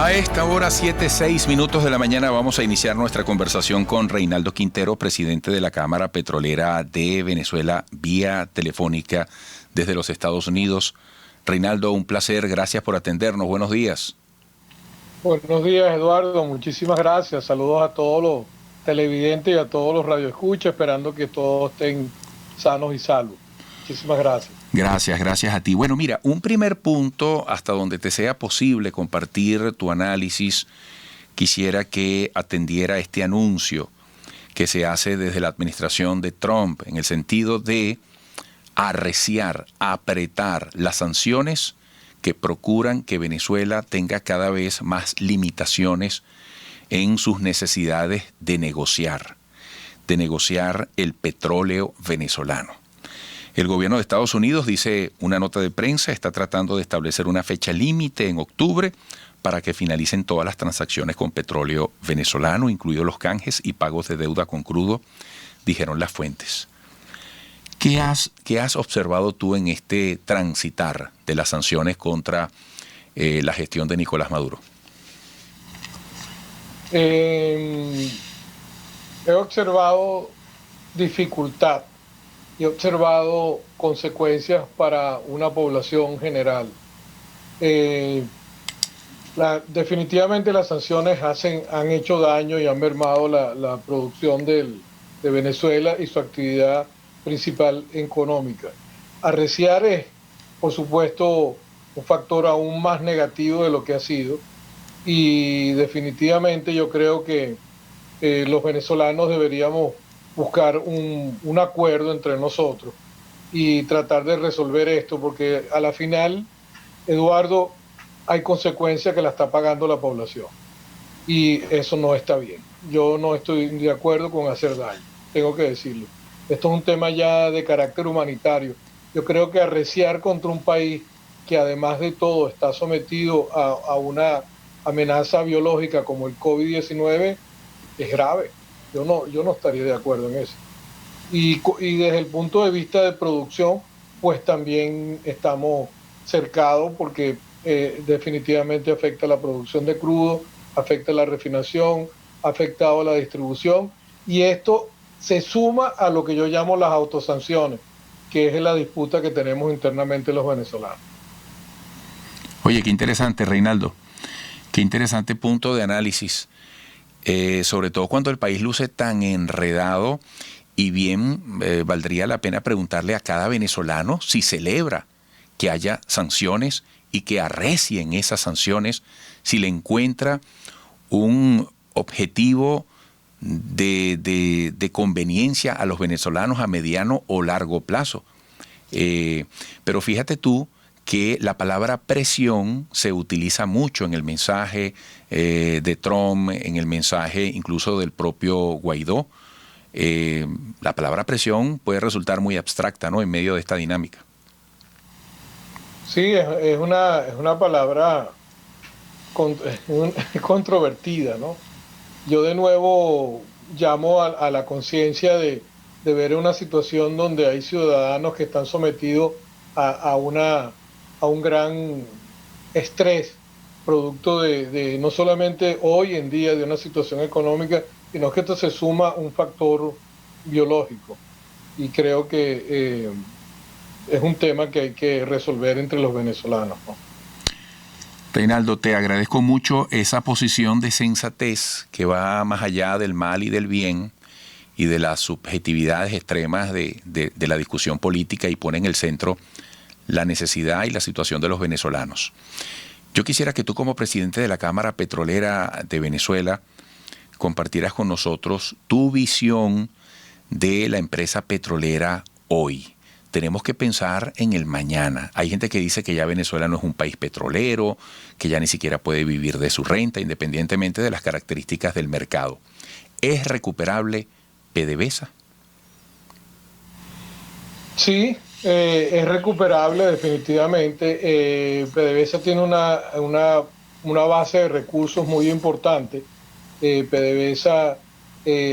A esta hora, 7:06 de la mañana, vamos a iniciar nuestra conversación con Reinaldo Quintero, presidente de la Cámara Petrolera de Venezuela, vía telefónica desde los Estados Unidos. Reinaldo, un placer, gracias por atendernos, buenos días. Buenos días, Eduardo, muchísimas gracias. Saludos a todos los televidentes y a todos los radioescuchas, esperando que todos estén sanos y salvos. Muchísimas gracias. Gracias a ti. Bueno, mira, un primer punto, hasta donde te sea posible compartir tu análisis, quisiera que atendiera este anuncio que se hace desde la administración de Trump, en el sentido de arreciar, apretar las sanciones que procuran que Venezuela tenga cada vez más limitaciones en sus necesidades de negociar el petróleo venezolano. El gobierno de Estados Unidos, dice una nota de prensa, está tratando de establecer una fecha límite en octubre para que finalicen todas las transacciones con petróleo venezolano, incluidos los canjes y pagos de deuda con crudo, dijeron las fuentes. ¿Qué has observado tú en este transitar de las sanciones contra la gestión de Nicolás Maduro? He observado dificultad y he observado consecuencias para una población general. Definitivamente las sanciones han hecho daño y han mermado la producción de Venezuela y su actividad principal económica. Arreciar es, por supuesto, un factor aún más negativo de lo que ha sido, y definitivamente yo creo que los venezolanos deberíamos buscar un acuerdo entre nosotros y tratar de resolver esto, porque a la final, Eduardo, hay consecuencias que la está pagando la población y eso no está bien. Yo no estoy de acuerdo con hacer daño, tengo que decirlo. Esto es un tema ya de carácter humanitario. Yo creo que arreciar contra un país que además de todo está sometido a una amenaza biológica como el COVID-19 es grave. Yo no estaría de acuerdo en eso. Y desde el punto de vista de producción, pues también estamos cercados porque definitivamente afecta la producción de crudo, afecta la refinación, ha afectado la distribución, y esto se suma a lo que yo llamo las autosanciones, que es la disputa que tenemos internamente los venezolanos. Oye, qué interesante, Reinaldo. Qué interesante punto de análisis. Sobre todo cuando el país luce tan enredado, y bien valdría la pena preguntarle a cada venezolano si celebra que haya sanciones y que arrecien esas sanciones, si le encuentra un objetivo de conveniencia a los venezolanos a mediano o largo plazo. Pero fíjate tú que la palabra presión se utiliza mucho en el mensaje de Trump, en el mensaje incluso del propio Guaidó. La palabra presión puede resultar muy abstracta, ¿no?, en medio de esta dinámica. Sí, es una palabra controvertida, ¿no? Yo de nuevo llamo a la conciencia de ver una situación donde hay ciudadanos que están sometidos a un gran estrés, producto de no solamente hoy en día de una situación económica, sino que esto se suma un factor biológico. Y creo que es un tema que hay que resolver entre los venezolanos, ¿no? Reinaldo, te agradezco mucho esa posición de sensatez que va más allá del mal y del bien y de las subjetividades extremas de la discusión política, y pone en el centro la necesidad y la situación de los venezolanos. Yo quisiera que tú, como presidente de la Cámara Petrolera de Venezuela, compartieras con nosotros tu visión de la empresa petrolera hoy. Tenemos que pensar en el mañana. Hay gente que dice que ya Venezuela no es un país petrolero, que ya ni siquiera puede vivir de su renta, independientemente de las características del mercado. ¿Es recuperable PDVSA? Sí, es recuperable definitivamente. PDVSA tiene una base de recursos muy importante. PDVSA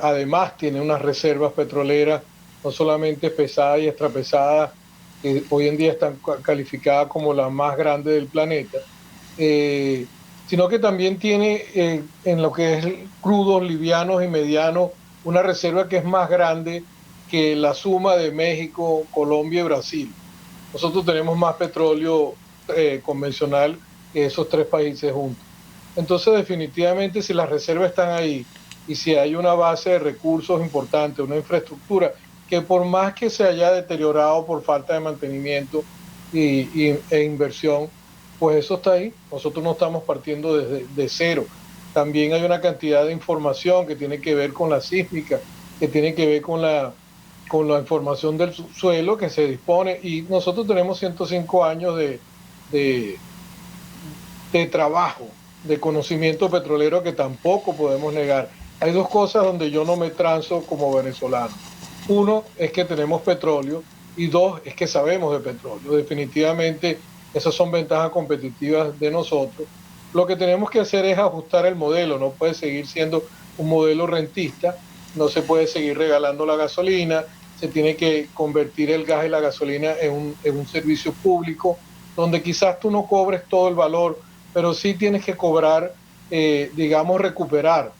además tiene unas reservas petroleras, no solamente pesadas y extrapesadas, que hoy en día están calificadas como las más grandes del planeta. sino que también tiene en lo que es crudos, livianos y medianos, una reserva que es más grande que la suma de México, Colombia y Brasil. Nosotros tenemos más petróleo convencional que esos tres países juntos. Entonces, definitivamente, si las reservas están ahí y si hay una base de recursos importante, una infraestructura que por más que se haya deteriorado por falta de mantenimiento e inversión, pues eso está ahí. Nosotros no estamos partiendo de cero. También hay una cantidad de información que tiene que ver con la sísmica, que tiene que ver con la información del suelo que se dispone, y nosotros tenemos 105 años de trabajo, de conocimiento petrolero que tampoco podemos negar. Hay dos cosas donde yo no me transo como venezolano. Uno es que tenemos petróleo y dos es que sabemos de petróleo. Definitivamente esas son ventajas competitivas de nosotros. Lo que tenemos que hacer es ajustar el modelo, no puede seguir siendo un modelo rentista, no se puede seguir regalando la gasolina, se tiene que convertir el gas y la gasolina en un servicio público, donde quizás tú no cobres todo el valor, pero sí tienes que cobrar, digamos, recuperar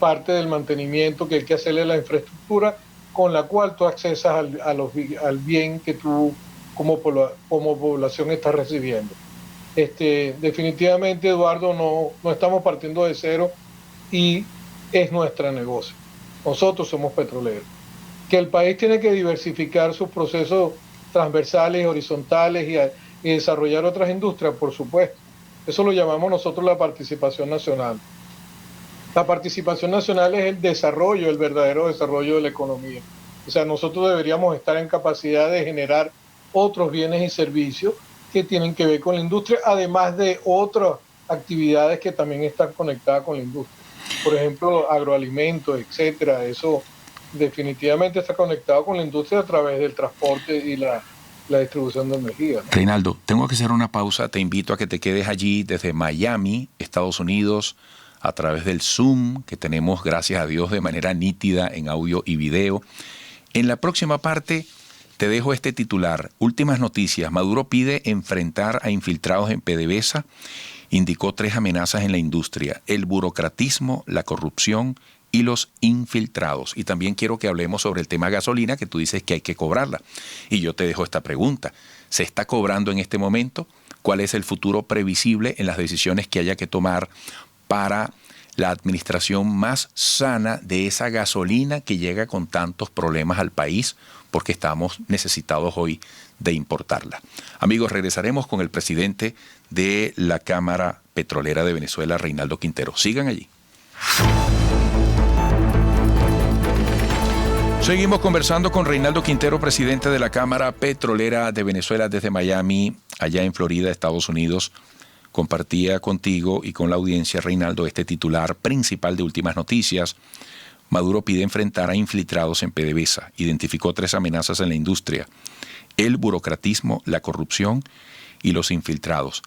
parte del mantenimiento que hay que hacerle a la infraestructura con la cual tú accesas al bien que tú como población estás recibiendo. Definitivamente, Eduardo, no estamos partiendo de cero y es nuestro negocio. Nosotros somos petroleros. Que el país tiene que diversificar sus procesos transversales y horizontales y desarrollar otras industrias, por supuesto. Eso lo llamamos nosotros la participación nacional. La participación nacional es el desarrollo, el verdadero desarrollo de la economía. O sea, nosotros deberíamos estar en capacidad de generar otros bienes y servicios que tienen que ver con la industria, además de otras actividades que también están conectadas con la industria. Por ejemplo, agroalimentos, etcétera. Eso definitivamente está conectado con la industria a través del transporte y la distribución de energía, ¿no? Reinaldo, tengo que hacer una pausa. Te invito a que te quedes allí desde Miami, Estados Unidos, a través del Zoom, que tenemos, gracias a Dios, de manera nítida en audio y video. En la próxima parte te dejo este titular. Últimas noticias. Maduro pide enfrentar a infiltrados en PDVSA. Indicó 3 amenazas en la industria: el burocratismo, la corrupción y los infiltrados. Y también quiero que hablemos sobre el tema gasolina, que tú dices que hay que cobrarla. Y yo te dejo esta pregunta. ¿Se está cobrando en este momento? ¿Cuál es el futuro previsible en las decisiones que haya que tomar para la administración más sana de esa gasolina que llega con tantos problemas al país, porque estamos necesitados hoy de importarla? Amigos, regresaremos con el presidente de la Cámara Petrolera de Venezuela, Reinaldo Quintero. Sigan allí. Seguimos conversando con Reinaldo Quintero, presidente de la Cámara Petrolera de Venezuela desde Miami, allá en Florida, Estados Unidos. Compartía contigo y con la audiencia, Reinaldo, este titular principal de Últimas Noticias. Maduro pide enfrentar a infiltrados en PDVSA. Identificó 3 amenazas en la industria: el burocratismo, la corrupción y los infiltrados.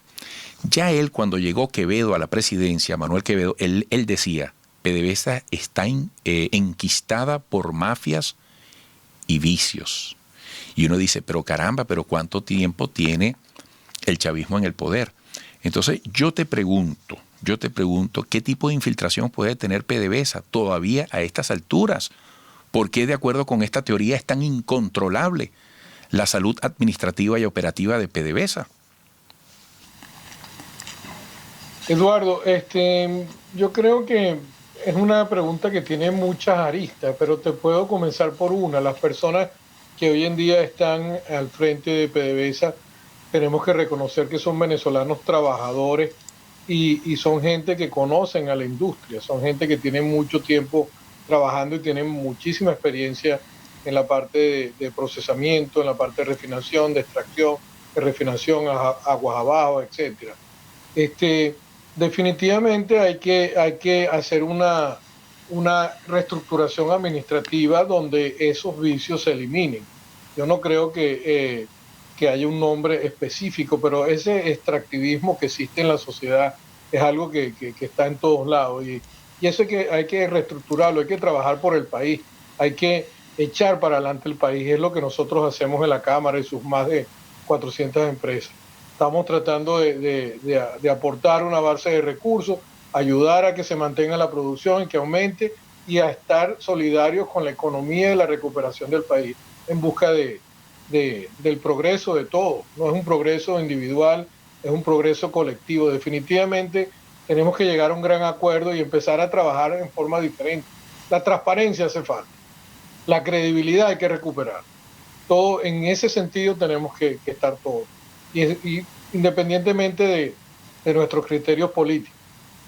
Ya él, cuando llegó Quevedo a la presidencia, Manuel Quevedo, él decía: PDVSA está enquistada por mafias y vicios. Y uno dice, pero caramba, pero ¿cuánto tiempo tiene el chavismo en el poder? Entonces yo te pregunto, ¿qué tipo de infiltración puede tener PDVSA todavía a estas alturas? ¿Por qué, de acuerdo con esta teoría, es tan incontrolable la salud administrativa y operativa de PDVSA? Eduardo, yo creo que es una pregunta que tiene muchas aristas, pero te puedo comenzar por una. Las personas que hoy en día están al frente de PDVSA, tenemos que reconocer que son venezolanos trabajadores y son gente que conocen a la industria, son gente que tiene mucho tiempo trabajando y tienen muchísima experiencia en la parte de procesamiento, en la parte de refinación, de extracción, de refinación aguas abajo, etcétera. Definitivamente hay que hacer una reestructuración administrativa donde esos vicios se eliminen. Yo no creo que haya un nombre específico, pero ese extractivismo que existe en la sociedad es algo que está en todos lados y eso hay que reestructurarlo, hay que trabajar por el país, hay que echar para adelante el país. Es lo que nosotros hacemos en la Cámara y sus más de 400 empresas. Estamos tratando de aportar una base de recursos, ayudar a que se mantenga la producción y que aumente, y a estar solidarios con la economía y la recuperación del país en busca del progreso de todos. No es un progreso individual, es un progreso colectivo. Definitivamente tenemos que llegar a un gran acuerdo y empezar a trabajar en forma diferente. La transparencia hace falta, la credibilidad hay que recuperar. Todo en ese sentido tenemos que estar todos. Y independientemente de nuestros criterios políticos,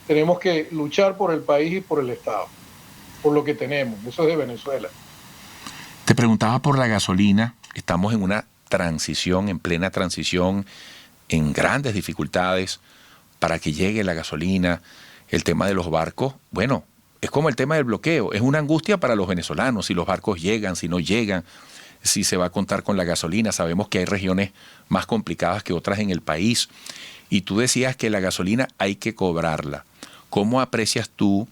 tenemos que luchar por el país y por el Estado, por lo que tenemos. Eso es de Venezuela. Te preguntaba por la gasolina. Estamos en una transición, en plena transición, en grandes dificultades para que llegue la gasolina. El tema de los barcos, bueno, es como el tema del bloqueo. Es una angustia para los venezolanos, si los barcos llegan, si no llegan, si se va a contar con la gasolina. Sabemos que hay regiones más complicadas que otras en el país. Y tú decías que la gasolina hay que cobrarla. ¿Cómo aprecias tú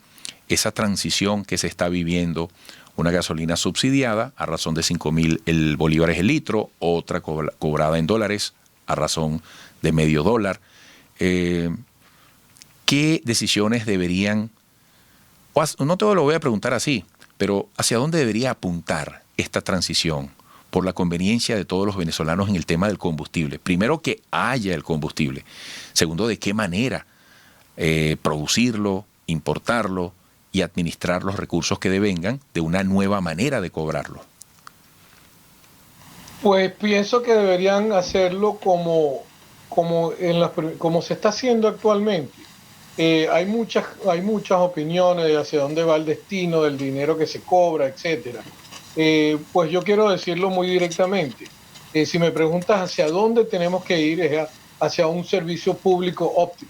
esa transición que se está viviendo? Una gasolina subsidiada a razón de 5.000 bolívares el litro, otra cobrada en dólares a razón de medio dólar. ¿Qué decisiones deberían, no te lo voy a preguntar así, pero hacia dónde debería apuntar esta transición por la conveniencia de todos los venezolanos en el tema del combustible? Primero, que haya el combustible. Segundo, de qué manera producirlo, importarlo y administrar los recursos que devengan de una nueva manera de cobrarlo. Pues pienso que deberían hacerlo como se está haciendo actualmente. Hay muchas opiniones de hacia dónde va el destino del dinero que se cobra, etcétera. Pues yo quiero decirlo muy directamente. Si me preguntas hacia dónde tenemos que ir, es hacia un servicio público óptimo.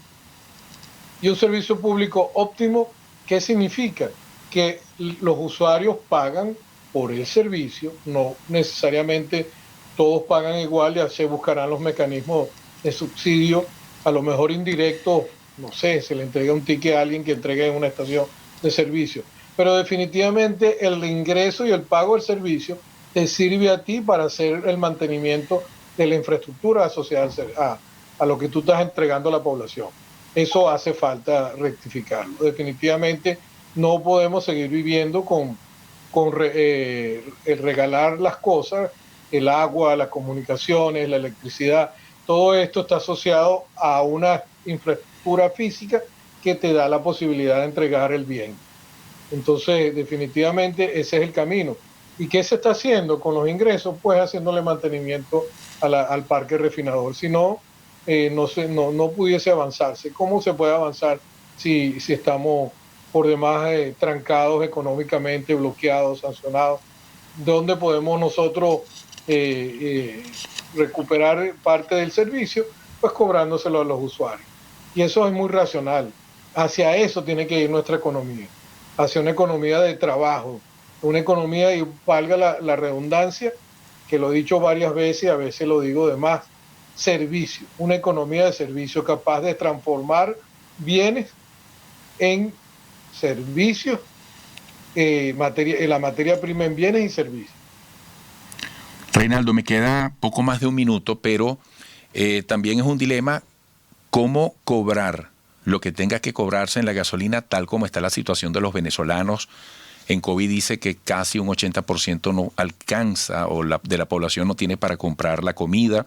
Y un servicio público óptimo, ¿qué significa? Que los usuarios pagan por el servicio, no necesariamente todos pagan igual, ya se buscarán los mecanismos de subsidio, a lo mejor indirecto, no sé, se le entrega un ticket a alguien que entrega en una estación de servicio. Pero definitivamente el ingreso y el pago del servicio te sirve a ti para hacer el mantenimiento de la infraestructura asociada a lo que tú estás entregando a la población. Eso hace falta rectificarlo. Definitivamente no podemos seguir viviendo con el regalar las cosas, el agua, las comunicaciones, la electricidad. Todo esto está asociado a una infraestructura física que te da la posibilidad de entregar el bien. Entonces, definitivamente ese es el camino. ¿Y qué se está haciendo con los ingresos? Pues haciéndole mantenimiento al parque refinador. Si no, no pudiese avanzarse. ¿Cómo se puede avanzar si estamos por demás trancados económicamente, bloqueados, sancionados? ¿Dónde podemos nosotros recuperar parte del servicio? Pues cobrándoselo a los usuarios. Y eso es muy racional. Hacia eso tiene que ir nuestra economía, hacia una economía de trabajo, una economía, y valga la redundancia, que lo he dicho varias veces y a veces lo digo de más, servicio, una economía de servicio capaz de transformar bienes en servicios, la materia prima en bienes y servicios. Reinaldo, me queda poco más de un minuto, pero también es un dilema cómo cobrar lo que tenga que cobrarse en la gasolina, tal como está la situación de los venezolanos. En COVID dice que casi un 80% no alcanza, o de la población no tiene para comprar la comida.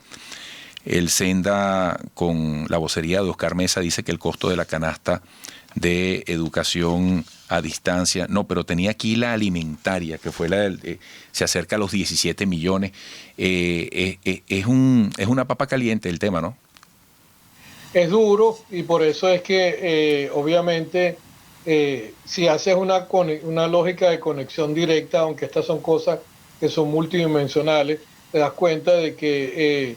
El Senda, con la vocería de Oscar Mesa, dice que el costo de la canasta de educación a distancia, no, pero tenía aquí la alimentaria, que fue se acerca a los 17 millones. Es una papa caliente el tema, ¿no? Es duro, y por eso es que obviamente si haces una lógica de conexión directa, aunque estas son cosas que son multidimensionales, te das cuenta de que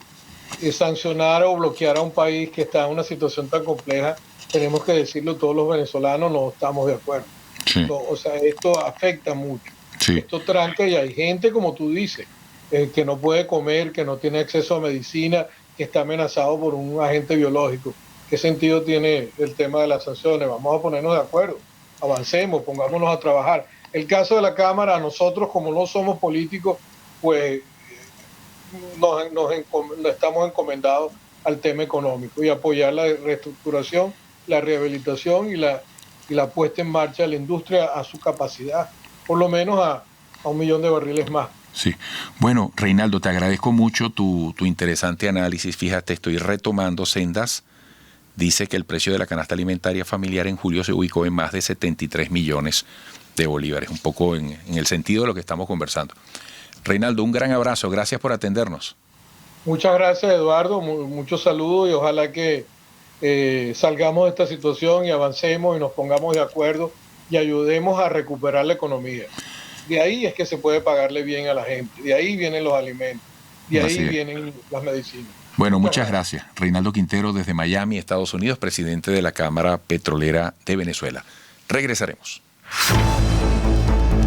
sancionar o bloquear a un país que está en una situación tan compleja, tenemos que decirlo, todos los venezolanos no estamos de acuerdo. Sí. O sea, esto afecta mucho. Sí. Esto tranca, y hay gente, como tú dices, que no puede comer, que no tiene acceso a medicina, que está amenazado por un agente biológico. ¿Qué sentido tiene el tema de las sanciones? Vamos a ponernos de acuerdo, avancemos, pongámonos a trabajar. El caso de la Cámara, nosotros como no somos políticos, pues nos estamos encomendados al tema económico y apoyar la reestructuración, la rehabilitación y la puesta en marcha de la industria a su capacidad, por lo menos a 1 millón de barriles más. Sí. Bueno, Reinaldo, te agradezco mucho tu interesante análisis. Fíjate, estoy retomando Sendas. Dice que el precio de la canasta alimentaria familiar en julio se ubicó en más de 73 millones de bolívares, un poco en el sentido de lo que estamos conversando. Reinaldo, un gran abrazo, gracias por atendernos. Muchas gracias, Eduardo, muchos saludos y ojalá que salgamos de esta situación y avancemos y nos pongamos de acuerdo y ayudemos a recuperar la economía. De ahí es que se puede pagarle bien a la gente, de ahí vienen los alimentos, de ahí vienen las medicinas. Bueno, muchas gracias. Reinaldo Quintero desde Miami, Estados Unidos, presidente de la Cámara Petrolera de Venezuela. Regresaremos.